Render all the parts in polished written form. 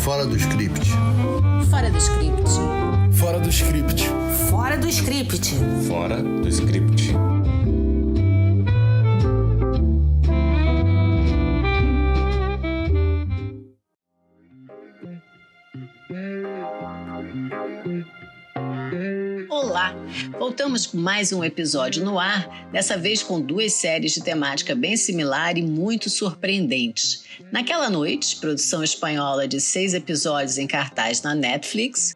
Fora do script. Fora do script. Fora do script. Fora do script. Fora do script. Olá! Voltamos com mais um episódio no ar, dessa vez com duas séries de temática bem similar e muito surpreendentes. Naquela Noite, produção espanhola de 6 episódios em cartaz na Netflix,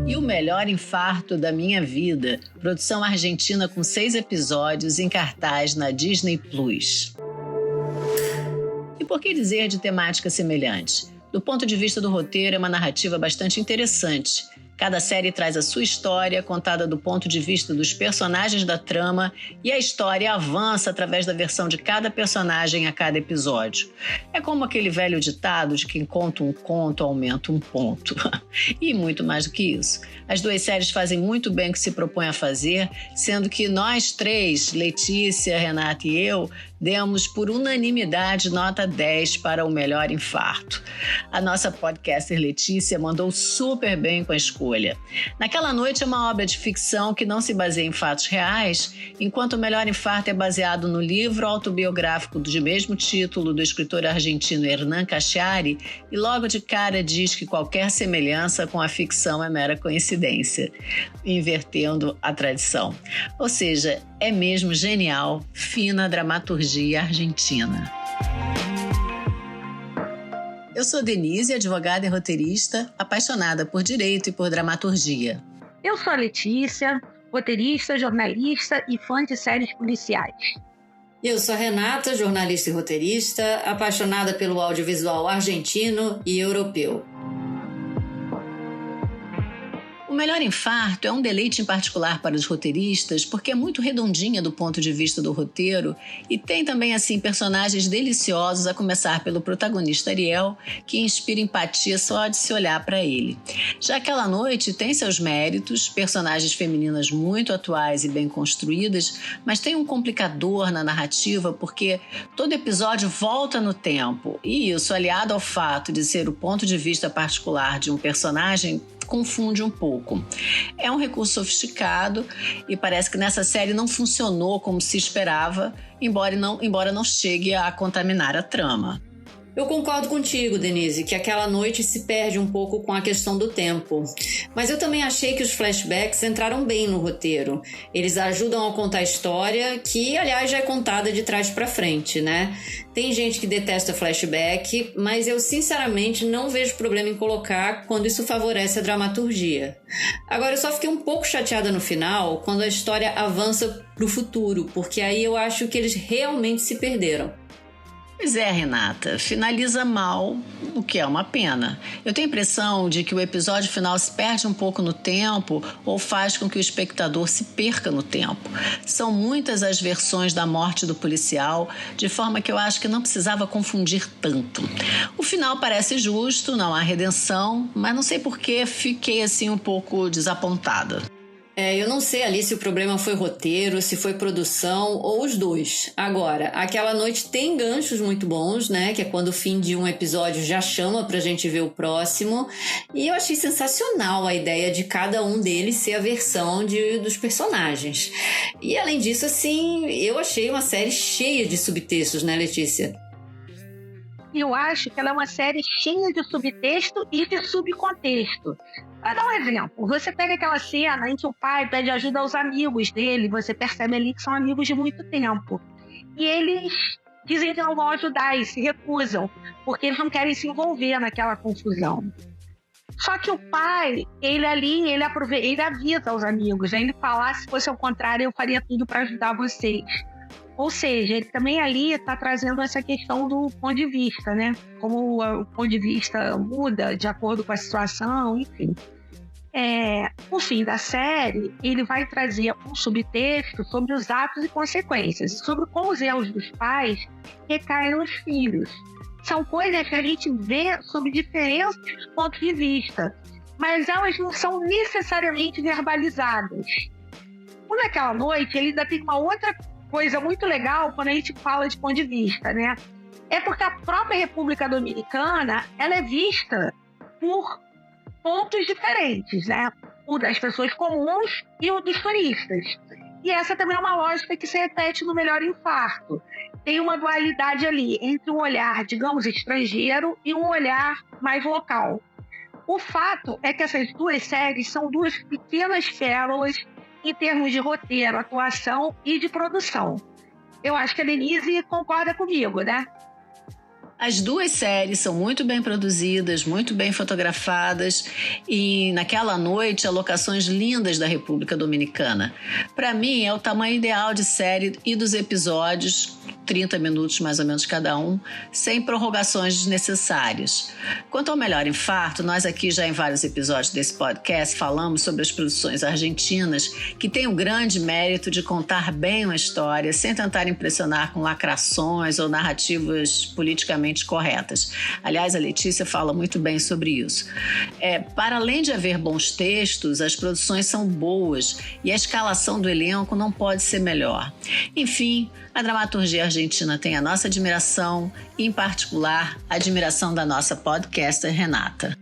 e O Melhor Infarto da Minha Vida, produção argentina com 6 episódios em cartaz na Disney Plus. E por que dizer de temática semelhante? Do ponto de vista do roteiro, é uma narrativa bastante interessante. Cada série traz a sua história, contada do ponto de vista dos personagens da trama, e a história avança através da versão de cada personagem a cada episódio. É como aquele velho ditado de quem conta um conto aumenta um ponto. E muito mais do que isso. As duas séries fazem muito bem o que se propõe a fazer, sendo que nós três, Letícia, Renata e eu, demos por unanimidade nota 10 para O Melhor Infarto. A nossa podcaster Letícia mandou super bem com a escolha. Naquela Noite é uma obra de ficção que não se baseia em fatos reais, enquanto O Melhor Infarto é baseado no livro autobiográfico de mesmo título do escritor argentino Hernán Cachari, e logo de cara diz que qualquer semelhança com a ficção é mera coincidência, invertendo a tradição. Ou seja, é mesmo genial, fina dramaturgia argentina. Eu sou Denise, advogada e roteirista, apaixonada por direito e por dramaturgia. Eu sou a Letícia, roteirista, jornalista e fã de séries policiais. Eu sou a Renata, jornalista e roteirista, apaixonada pelo audiovisual argentino e europeu. O Melhor Infarto é um deleite em particular para os roteiristas porque é muito redondinha do ponto de vista do roteiro e tem também, assim, personagens deliciosos, a começar pelo protagonista Ariel, que inspira empatia só de se olhar para ele. Já Aquela Noite tem seus méritos, personagens femininas muito atuais e bem construídas, mas tem um complicador na narrativa porque todo episódio volta no tempo e isso, aliado ao fato de ser o ponto de vista particular de um personagem, confunde um pouco. É um recurso sofisticado e parece que nessa série não funcionou como se esperava, embora não chegue a contaminar a trama. Eu concordo contigo, Denise, que Aquela Noite se perde um pouco com a questão do tempo. Mas eu também achei que os flashbacks entraram bem no roteiro. Eles ajudam a contar a história, que, aliás, já é contada de trás pra frente, né? Tem gente que detesta flashback, mas eu, sinceramente, não vejo problema em colocar quando isso favorece a dramaturgia. Agora, eu só fiquei um pouco chateada no final, quando a história avança pro futuro, porque aí eu acho que eles realmente se perderam. Pois é, Renata, finaliza mal, o que é uma pena. Eu tenho a impressão de que o episódio final se perde um pouco no tempo ou faz com que o espectador se perca no tempo. São muitas as versões da morte do policial, de forma que eu acho que não precisava confundir tanto. O final parece justo, não há redenção, mas não sei por que fiquei assim um pouco desapontada. Eu não sei ali se o problema foi roteiro, se foi produção ou os dois. Agora, Aquela Noite tem ganchos muito bons, né? Que é quando o fim de um episódio já chama pra gente ver o próximo. E eu achei sensacional a ideia de cada um deles ser a versão dos personagens. E além disso, assim, eu achei uma série cheia de subtextos, né, Letícia? Eu acho que ela é uma série cheia de subtexto e de subcontexto. Para dar um exemplo, você pega aquela cena em que o pai pede ajuda aos amigos dele, você percebe ali que são amigos de muito tempo. E eles dizem que não vão ajudar e se recusam, porque eles não querem se envolver naquela confusão. Só que o pai, ele avisa aos amigos, né? Ele fala, se fosse ao contrário, eu faria tudo para ajudar vocês. Ou seja, ele também ali está trazendo essa questão do ponto de vista, né? Como o ponto de vista muda de acordo com a situação, enfim. No fim da série, ele vai trazer um subtexto sobre os atos e consequências, sobre como os erros dos pais recaem nos filhos. São coisas que a gente vê sob diferentes pontos de vista, mas elas não são necessariamente verbalizadas. Naquela Noite, ele ainda tem uma outra coisa muito legal quando a gente fala de ponto de vista, né? é porque a própria República Dominicana, ela é vista por pontos diferentes, né? O das pessoas comuns e o dos turistas. E essa também é uma lógica que se repete no Melhor Infarto. Tem uma dualidade ali entre um olhar, digamos, estrangeiro e um olhar mais local. O fato é que essas duas séries são duas pequenas pérolas em termos de roteiro, atuação e de produção. Eu acho que a Denise concorda comigo, né? As duas séries são muito bem produzidas, muito bem fotografadas e naquela noite locações lindas da República Dominicana. Para mim é o tamanho ideal de série e dos episódios, 30 minutos mais ou menos cada um, sem prorrogações desnecessárias. Quanto ao Melhor Infarto, nós aqui já em vários episódios desse podcast falamos sobre as produções argentinas que têm o grande mérito de contar bem uma história sem tentar impressionar com lacrações ou narrativas politicamente corretas. Aliás, a Letícia fala muito bem sobre isso. Para além de haver bons textos, as produções são boas e a escalação do elenco não pode ser melhor. Enfim, a dramaturgia argentina tem a nossa admiração e, em particular, a admiração da nossa podcaster Renata.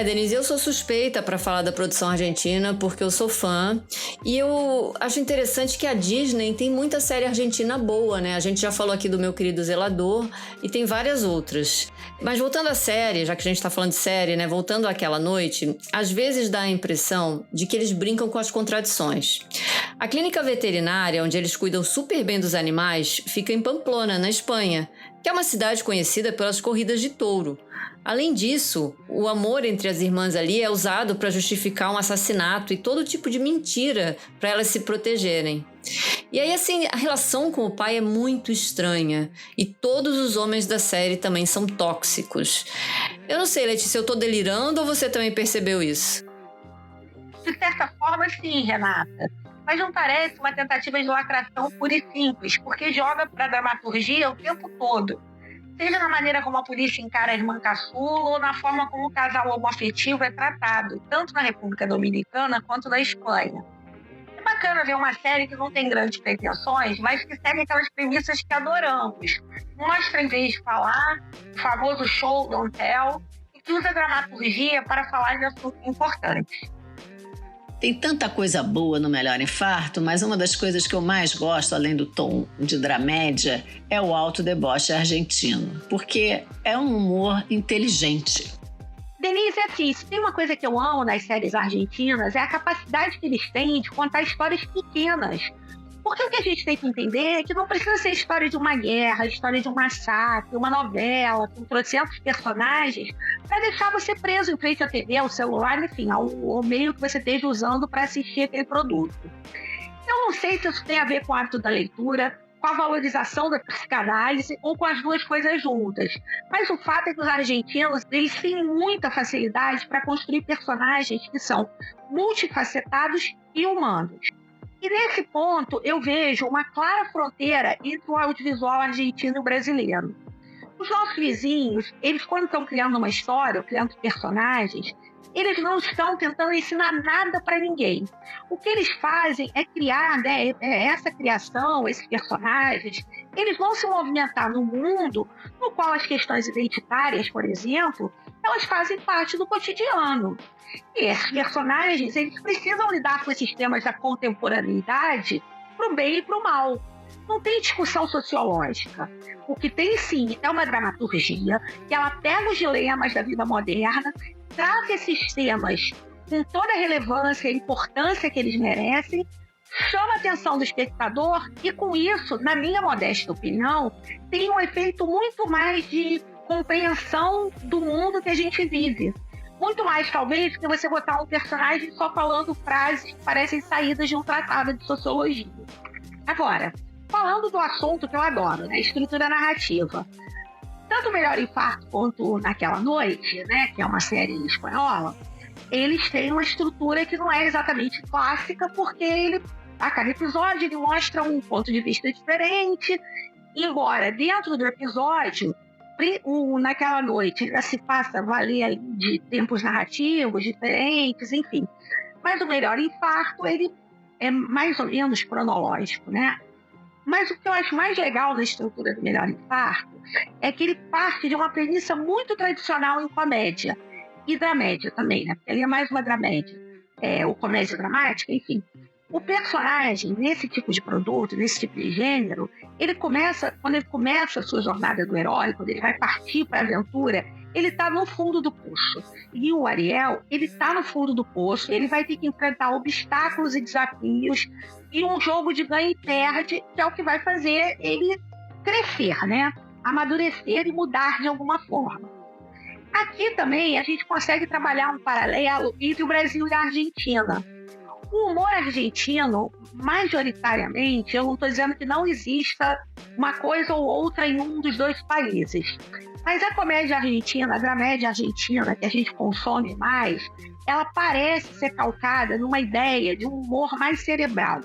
Denise, eu sou suspeita para falar da produção argentina porque eu sou fã e eu acho interessante que a Disney tem muita série argentina boa, né? A gente já falou aqui do Meu Querido Zelador e tem várias outras. Mas voltando à série, já que a gente está falando de série, né? Voltando àquela noite, às vezes dá a impressão de que eles brincam com as contradições. A clínica veterinária, onde eles cuidam super bem dos animais, fica em Pamplona, na Espanha, que é uma cidade conhecida pelas corridas de touro. Além disso, o amor entre as irmãs ali é usado para justificar um assassinato e todo tipo de mentira para elas se protegerem. E aí, assim, a relação com o pai é muito estranha e todos os homens da série também são tóxicos. Eu não sei, Letícia, eu tô delirando ou você também percebeu isso? De certa forma, sim, Renata. Mas não parece uma tentativa de lacração pura e simples, porque joga para a dramaturgia o tempo todo. Seja na maneira como a polícia encara a irmã caçula ou na forma como o casal homoafetivo é tratado, tanto na República Dominicana quanto na Espanha. É bacana ver uma série que não tem grandes pretensões, mas que segue aquelas premissas que adoramos. Mostra em vez de falar, o famoso show don't tell, e que usa a dramaturgia para falar de assuntos importantes. Tem tanta coisa boa no Melhor Infarto, mas uma das coisas que eu mais gosto, além do tom de dramédia, é o alto deboche argentino, porque é um humor inteligente. Denise, assim, se tem uma coisa que eu amo nas séries argentinas é a capacidade que eles têm de contar histórias pequenas. Porque o que a gente tem que entender é que não precisa ser história de uma guerra, a história de um massacre, uma novela, com trocentos personagens, para deixar você preso em frente à TV, ao celular, enfim, ao meio que você esteja usando para assistir aquele produto. Eu não sei se isso tem a ver com o hábito da leitura, com a valorização da psicanálise ou com as duas coisas juntas. Mas o fato é que os argentinos eles têm muita facilidade para construir personagens que são multifacetados e humanos. E nesse ponto, eu vejo uma clara fronteira entre o audiovisual argentino e o brasileiro. Os nossos vizinhos, eles quando estão criando uma história, criando personagens, eles não estão tentando ensinar nada para ninguém. O que eles fazem é criar, né, essa criação, esses personagens, eles vão se movimentar no mundo no qual as questões identitárias, por exemplo, elas fazem parte do cotidiano. E esses personagens, eles precisam lidar com esses temas da contemporaneidade para o bem e para o mal. Não tem discussão sociológica. O que tem, sim, é uma dramaturgia que ela pega os dilemas da vida moderna, trata esses temas com toda a relevância e importância que eles merecem, chama a atenção do espectador e, com isso, na minha modesta opinião, tem um efeito muito mais de compreensão do mundo que a gente vive. Muito mais, talvez, do que você botar um personagem só falando frases que parecem saídas de um tratado de sociologia. Agora, falando do assunto que eu adoro, né, estrutura narrativa. Tanto o Melhor Infarto quanto Naquela Noite, né, que é uma série espanhola, eles têm uma estrutura que não é exatamente clássica, porque a cada episódio ele mostra um ponto de vista diferente, embora dentro do episódio, Naquela Noite já se faça valer de tempos narrativos diferentes, enfim. Mas o Melhor Infarto, ele é mais ou menos cronológico, né? Mas o que eu acho mais legal na estrutura do Melhor Infarto é que ele parte de uma premissa muito tradicional em comédia. E dramédia também, né? Porque ele é mais uma dramédia. Ou comédia dramática, enfim. O personagem, nesse tipo de produto, nesse tipo de gênero, quando ele começa a sua jornada do herói, quando ele vai partir para a aventura, ele está no fundo do poço. E o Ariel, ele está no fundo do poço, ele vai ter que enfrentar obstáculos e desafios e um jogo de ganha e perde, que é o que vai fazer ele crescer, né? Amadurecer e mudar de alguma forma. Aqui também a gente consegue trabalhar um paralelo entre o Brasil e a Argentina. O humor argentino, majoritariamente, eu não estou dizendo que não exista uma coisa ou outra em um dos dois países, mas a comédia argentina, a dramédia argentina que a gente consome mais, ela parece ser calcada numa ideia de um humor mais cerebral.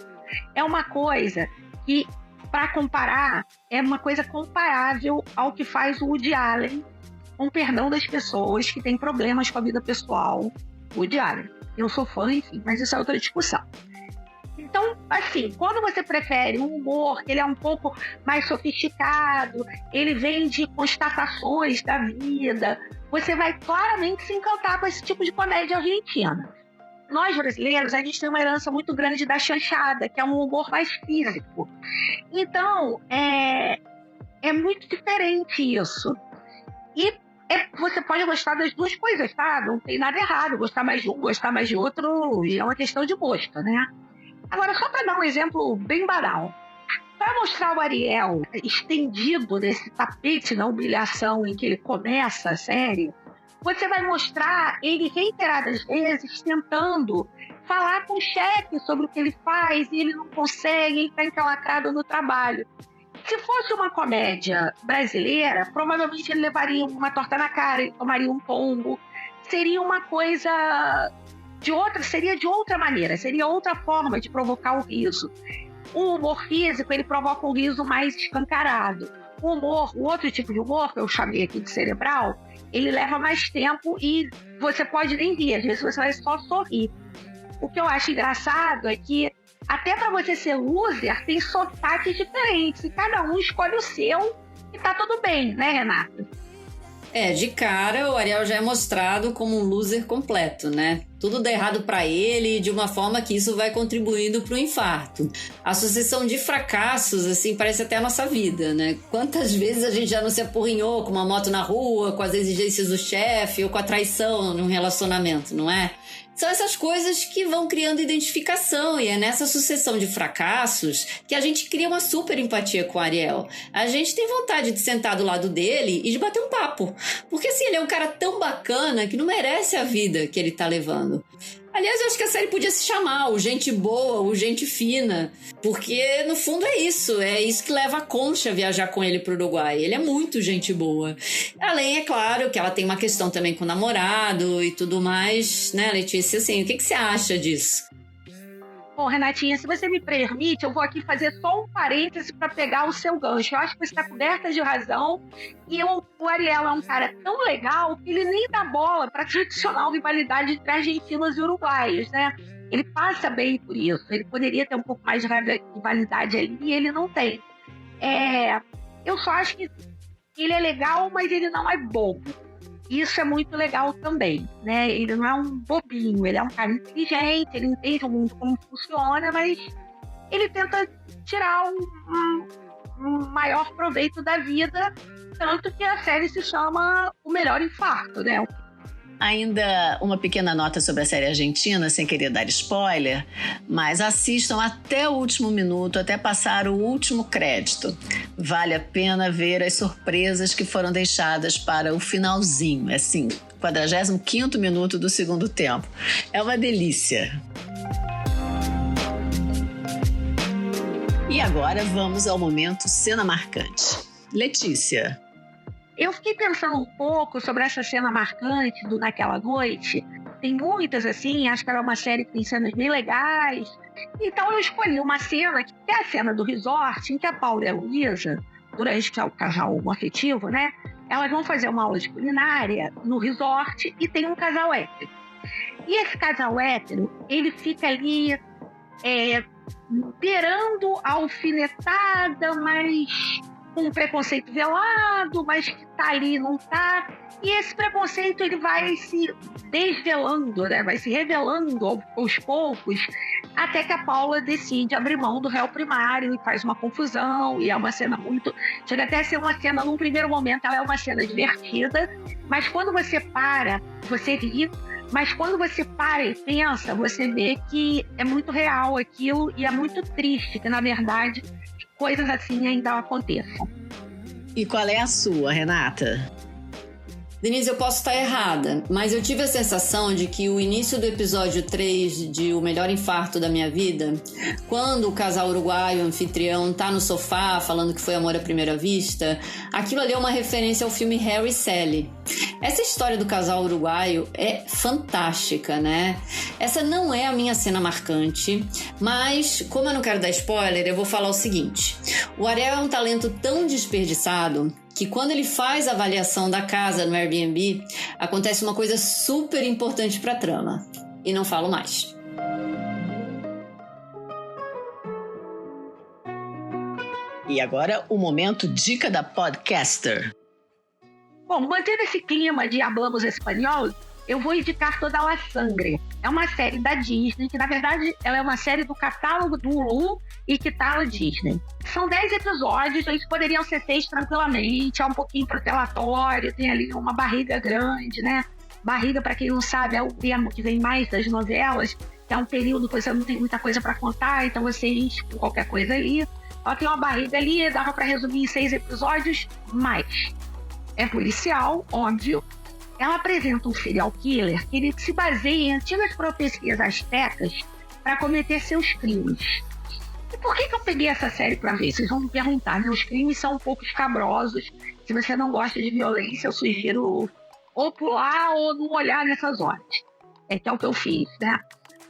É uma coisa que, para comparar, é uma coisa comparável ao que faz o Woody Allen, com perdão das pessoas que têm problemas com a vida pessoal, Woody Allen. Eu sou fã, enfim, mas isso é outra discussão. Então, assim, quando você prefere um humor que ele é um pouco mais sofisticado, ele vem de constatações da vida, você vai claramente se encantar com esse tipo de comédia argentina. Nós, brasileiros, a gente tem uma herança muito grande da chanchada, que é um humor mais físico. Então, é muito diferente isso. E você pode gostar das duas coisas, tá? Não tem nada errado. Gostar mais de um, gostar mais de outro, é uma questão de gosto, né? Agora, só para dar um exemplo bem banal. Para mostrar o Ariel estendido nesse tapete da humilhação em que ele começa a série, você vai mostrar ele reiteradas vezes tentando falar com o chefe sobre o que ele faz e ele não consegue, ele está encalacrado no trabalho. Se fosse uma comédia brasileira, provavelmente ele levaria uma torta na cara, ele tomaria um tombo. Seria uma coisa seria de outra maneira, seria outra forma de provocar o riso. O humor físico, ele provoca um riso mais escancarado. O outro tipo de humor, que eu chamei aqui de cerebral, ele leva mais tempo e você pode nem rir, às vezes você vai só sorrir. O que eu acho engraçado é que até para você ser loser, tem sotaques diferentes. E cada um escolhe o seu e tá tudo bem, né, Renata? De cara, o Ariel já é mostrado como um loser completo, né? Tudo dá errado pra ele de uma forma que isso vai contribuindo pro infarto. A sucessão de fracassos, assim, parece até a nossa vida, né? Quantas vezes a gente já não se apurrinhou com uma moto na rua, com as exigências do chefe ou com a traição num relacionamento, não é? São essas coisas que vão criando identificação e é nessa sucessão de fracassos que a gente cria uma super empatia com o Ariel. A gente tem vontade de sentar do lado dele e de bater um papo. Porque assim, ele é um cara tão bacana que não merece a vida que ele tá levando. Aliás, eu acho que a série podia se chamar o Gente Boa, o Gente Fina, porque no fundo é isso que leva a Concha a viajar com ele pro Uruguai. Ele é muito gente boa. Além, é claro, que ela tem uma questão também com o namorado e tudo mais, né, Letícia? Assim, o que você acha disso? Bom, Renatinha, se você me permite, eu vou aqui fazer só um parêntese para pegar o seu gancho. Eu acho que você está coberta de razão e o Ariel é um cara tão legal que ele nem dá bola para a tradicional rivalidade entre argentinos e uruguaios, né? Ele passa bem por isso. Ele poderia ter um pouco mais de rivalidade ali e ele não tem. Eu só acho que ele é legal, mas ele não é bobo. Isso é muito legal também, né? Ele não é um bobinho, ele é um cara inteligente, ele entende o mundo como funciona, mas ele tenta tirar um maior proveito da vida, tanto que a série se chama O Melhor Infarto, né? Ainda uma pequena nota sobre a série argentina, sem querer dar spoiler, mas assistam até o último minuto, até passar o último crédito. Vale a pena ver as surpresas que foram deixadas para o finalzinho, assim, 45º minuto do segundo tempo. É uma delícia. E agora vamos ao momento cena marcante. Letícia. Eu fiquei pensando um pouco sobre essa cena marcante do Naquela Noite. Tem muitas, assim, acho que era uma série que tem cenas bem legais. Então eu escolhi uma cena, que é a cena do resort, em que a Paula e a Luísa, durante o casal homoafetivo, né? Elas vão fazer uma aula de culinária no resort e tem um casal hétero. E esse casal hétero, ele fica ali beirando a alfinetada, mas com um preconceito velado, mas que tá ali, não tá. E esse preconceito ele vai se desvelando, né? Vai se revelando aos poucos, até que a Paula decide abrir mão do réu primário e faz uma confusão, e é uma cena muito... Chega até a ser uma cena, num primeiro momento, ela é uma cena divertida, mas quando você para, você ri, mas quando você para e pensa, você vê que é muito real aquilo e é muito triste que, na verdade, coisas assim ainda aconteçam. E qual é a sua, Renata? Denise, eu posso estar errada, mas eu tive a sensação de que o início do episódio 3 de O Melhor Infarto da Minha Vida, quando o casal uruguaio, o anfitrião, tá no sofá falando que foi amor à primeira vista, aquilo ali é uma referência ao filme Harry e Sally. Essa história do casal uruguaio é fantástica, né? Essa não é a minha cena marcante, mas como eu não quero dar spoiler, eu vou falar o seguinte. O Ariel é um talento tão desperdiçado que quando ele faz a avaliação da casa no Airbnb, acontece uma coisa super importante para a trama. E não falo mais. E agora o momento dica da podcaster. Bom, mantendo esse clima de Hablamos Espanhol, eu vou indicar Toda la Sangre. É uma série da Disney, que na verdade ela é uma série do catálogo do Hulu e que tá na Disney. São 10 episódios, eles poderiam ser 6 tranquilamente, é um pouquinho protelatório, tem ali uma barriga grande, né? Barriga, para quem não sabe, é o termo que vem mais das novelas, que é um período que você não tem muita coisa para contar, então você enche com qualquer coisa ali. Ela tem uma barriga ali, dava para resumir em 6 episódios, mas é policial, óbvio. Ela apresenta um serial killer que ele se baseia em antigas profecias astecas para cometer seus crimes. E por que eu peguei essa série para ver? Vocês vão me perguntar, né? Os crimes são um pouco escabrosos. Se você não gosta de violência, eu sugiro ou pular ou não olhar nessas horas. Que é o que eu fiz, né?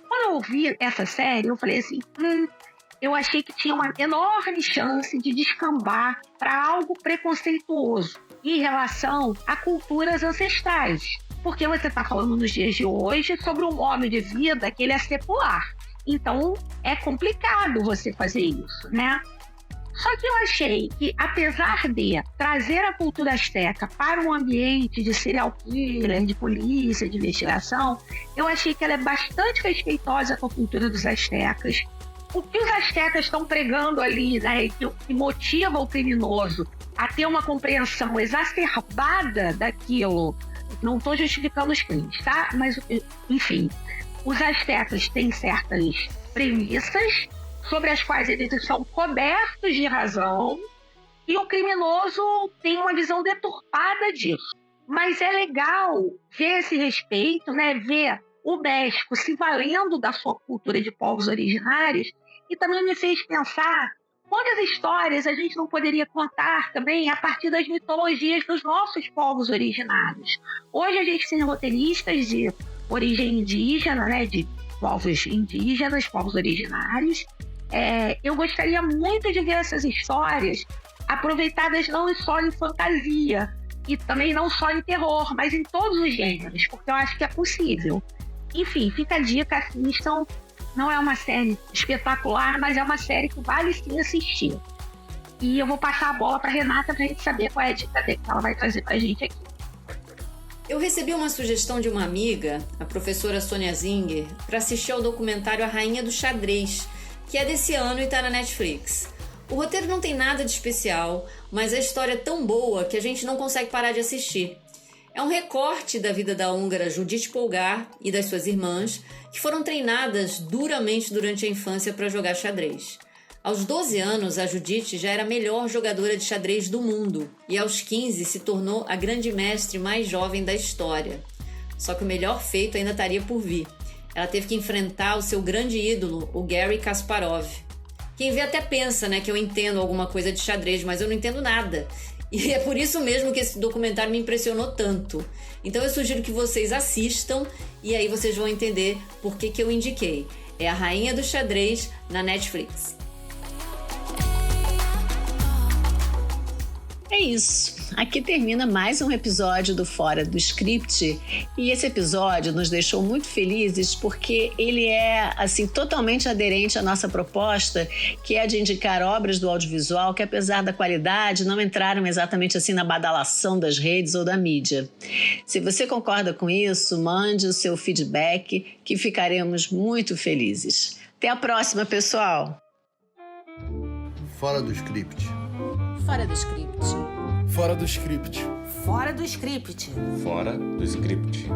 Quando eu vi essa série, eu falei assim, eu achei que tinha uma enorme chance de descambar para algo preconceituoso em relação a culturas ancestrais. Porque você está falando nos dias de hoje sobre um modo de vida que ele é secular. Então, é complicado você fazer isso, né? Só que eu achei que, apesar de trazer a cultura asteca para um ambiente de serial killer, de polícia, de investigação, eu achei que ela é bastante respeitosa com a cultura dos astecas. O que os astecas estão pregando ali, né, que motiva o criminoso a ter uma compreensão exacerbada daquilo. Não estou justificando os crimes, tá? Mas, enfim, os astecas têm certas premissas sobre as quais eles são cobertos de razão e o criminoso tem uma visão deturpada disso. Mas é legal ver esse respeito, né? Ver o México se valendo da sua cultura de povos originários, e também me fez pensar quantas histórias a gente não poderia contar também a partir das mitologias dos nossos povos originários. Hoje a gente tem roteiristas de origem indígena, né, de povos indígenas, povos originários. Eu gostaria muito de ver essas histórias aproveitadas não só em fantasia e também não só em terror, mas em todos os gêneros, porque eu acho que é possível. Enfim, fica a dica, assistam. Não é uma série espetacular, mas é uma série que vale sim assistir. E eu vou passar a bola para Renata para a gente saber qual é a dica que ela vai trazer para a gente aqui. Eu recebi uma sugestão de uma amiga, a professora Sônia Zinger, para assistir ao documentário A Rainha do Xadrez, que é desse ano e está na Netflix. O roteiro não tem nada de especial, mas a história é tão boa que a gente não consegue parar de assistir. É um recorte da vida da húngara Judith Polgár e das suas irmãs, que foram treinadas duramente durante a infância para jogar xadrez. Aos 12 anos, a Judith já era a melhor jogadora de xadrez do mundo e aos 15 se tornou a grande mestre mais jovem da história. Só que o melhor feito ainda estaria por vir. Ela teve que enfrentar o seu grande ídolo, o Garry Kasparov. Quem vê até pensa, né, que eu entendo alguma coisa de xadrez, mas eu não entendo nada. E é por isso mesmo que esse documentário me impressionou tanto. Então eu sugiro que vocês assistam e aí vocês vão entender por que eu indiquei. É A Rainha do Xadrez na Netflix. É isso. aqui termina mais um episódio do Fora do Script, e esse episódio nos deixou muito felizes porque ele é, assim, totalmente aderente à nossa proposta, que é de indicar obras do audiovisual que, apesar da qualidade, não entraram exatamente assim na badalação das redes ou da mídia. Se você concorda com isso, mande o seu feedback, que ficaremos muito felizes. Até a próxima, pessoal! Fora do script. Fora do Script. Fora do script. Fora do script. Fora do script.